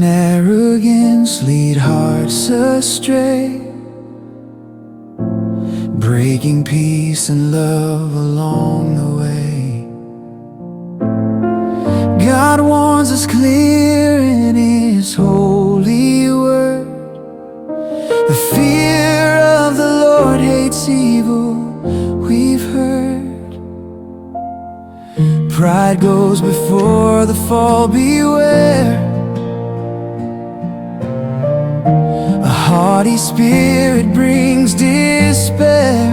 and arrogance lead hearts astray, breaking peace and love along the way. God warns us clear in His holy word. The fear of the Lord hates evil, we've heard. Pride goes before the fall, beware. A haughty spirit brings despair,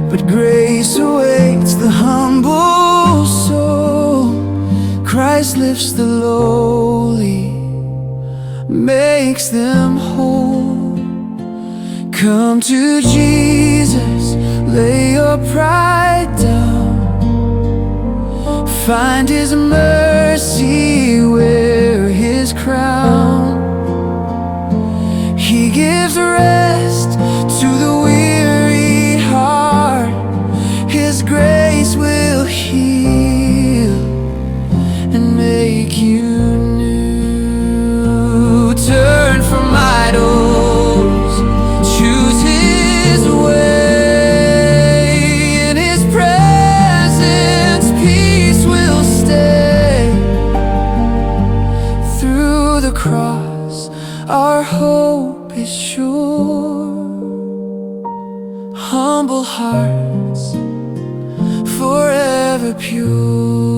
but grace awaits the humble soul. Christ lifts the lowly, makes them whole. Come to Jesus, lay your pride down, find His mercy, wear His crown. He gives rest to the weary heart, His grace will heal and make you new. Turn from idols, choose His way. In His presence peace will stay. Through the cross our hope is sure. Humble hearts forever pure.